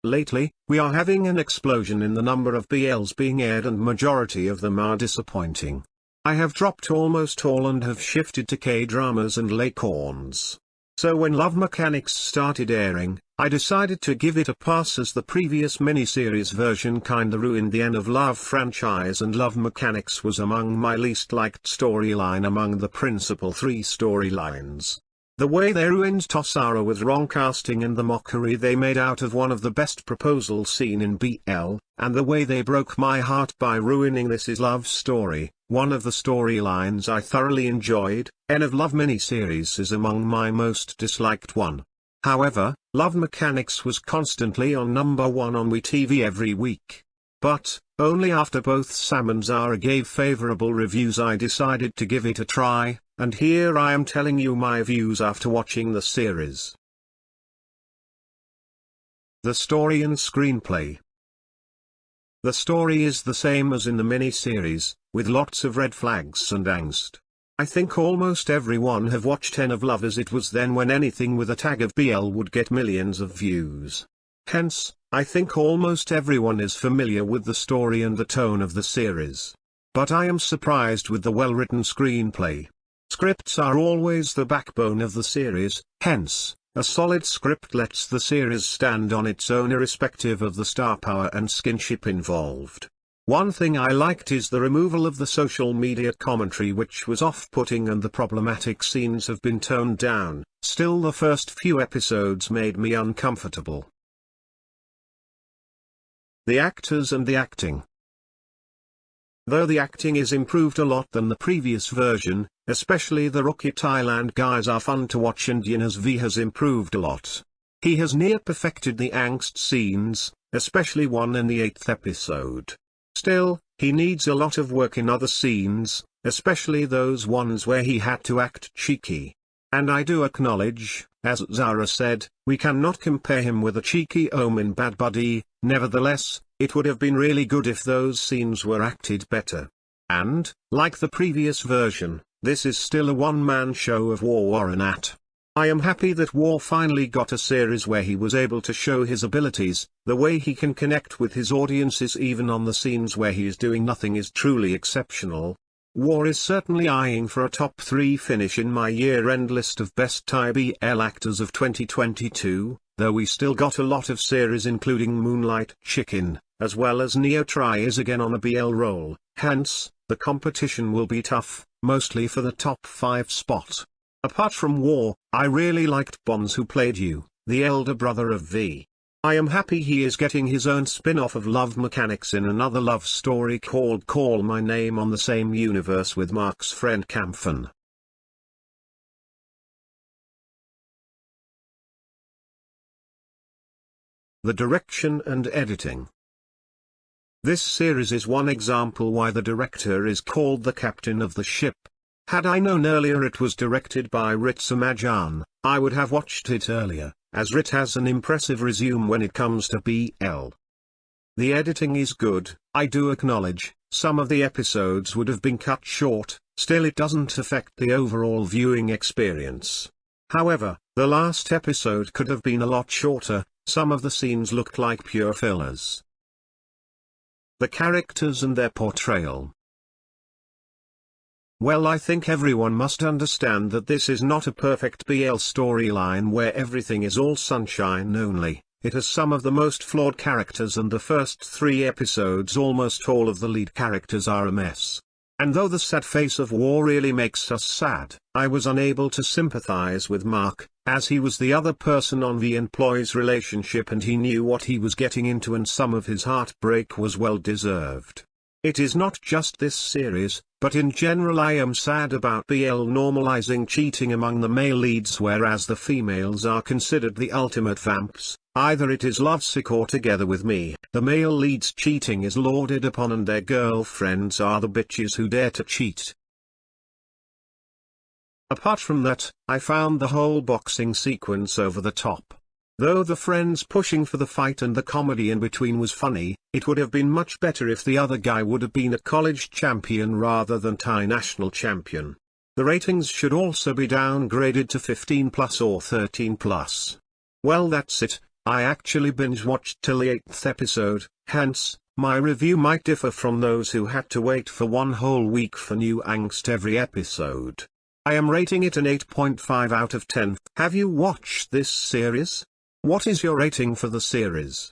Lately, we are having an explosion in the number of BLs being aired and majority of them are disappointing. I have dropped almost all and have shifted to K-dramas and Lacorns. So when Love Mechanics started airing, I decided to give it a pass as the previous miniseries version kinda ruined the End of Love franchise and Love Mechanics was among my least liked storyline among the principal 3 storylines. The way they ruined Tosara with wrong casting and the mockery they made out of one of the best proposals seen in BL, and the way they broke my heart by ruining This Is Love story, one of the storylines I thoroughly enjoyed. End of Love miniseries is among my most disliked one. However, Love Mechanics was constantly on #1 on WeTV every week. But, only after both Sam and Zara gave favorable reviews I decided to give it a try, and here I am telling you my views after watching the series. The story and screenplay. The story is the same as in the miniseries, with lots of red flags and angst. I think almost everyone have watched End of Love as it was then when anything with a tag of BL would get millions of views. Hence, I think almost everyone is familiar with the story and the tone of the series. But I am surprised with the well-written screenplay. Scripts are always the backbone of the series, hence, a solid script lets the series stand on its own irrespective of the star power and skinship involved. One thing I liked is the removal of the social media commentary which was off-putting and the problematic scenes have been toned down, still the first few episodes made me uncomfortable. The actors and the acting. Though the acting is improved a lot than the previous version, especially the rookie Thailand guys are fun to watch and Yinas V has improved a lot. He has near perfected the angst scenes, especially one in the 8th episode. Still, he needs a lot of work in other scenes, especially those ones where he had to act cheeky. And I do acknowledge, as Zara said, we cannot compare him with a cheeky Ohm in Bad Buddy. Nevertheless, it would have been really good if those scenes were acted better. And, like the previous version, this is still a one-man show of War Warrenat. I am happy that War finally got a series where he was able to show his abilities. The way he can connect with his audiences even on the scenes where he is doing nothing is truly exceptional. War is certainly eyeing for a top 3 finish in my year-end list of best Thai BL actors of 2022, though we still got a lot of series including Moonlight Chicken, as well as Neo Try is again on a BL roll, hence, the competition will be tough, mostly for the top 5 spot. Apart from War, I really liked Bonds who played you, the elder brother of V. I am happy he is getting his own spin-off of Love Mechanics in another love story called Call My Name on the same universe with Mark's friend Kampfen. The direction and editing. This series is one example why the director is called the captain of the ship. Had I known earlier it was directed by Ritsa Majan, I would have watched it earlier, as Rit has an impressive resume when it comes to BL. The editing is good, I do acknowledge, some of the episodes would have been cut short, still it doesn't affect the overall viewing experience. However, the last episode could have been a lot shorter, some of the scenes looked like pure fillers. The characters and their portrayal. Well, I think everyone must understand that this is not a perfect BL storyline where everything is all sunshine only. It has some of the most flawed characters and the first 3 episodes almost all of the lead characters are a mess. And though the sad face of War really makes us sad, I was unable to sympathize with Mark, as he was the other person on the employee's relationship and he knew what he was getting into and some of his heartbreak was well deserved. It is not just this series, but in general I am sad about BL normalizing cheating among the male leads whereas the females are considered the ultimate vamps. Either it is lovesick or Together With Me, the male leads cheating is lauded upon and their girlfriends are the bitches who dare to cheat. Apart from that, I found the whole boxing sequence over the top. Though the friends pushing for the fight and the comedy in between was funny, it would have been much better if the other guy would have been a college champion rather than Thai national champion. The ratings should also be downgraded to 15+ or 13+. Well, that's it. I actually binge-watched till the 8th episode, hence, my review might differ from those who had to wait for one whole week for new angst every episode. I am rating it an 8.5 out of 10. Have you watched this series? What is your rating for the series?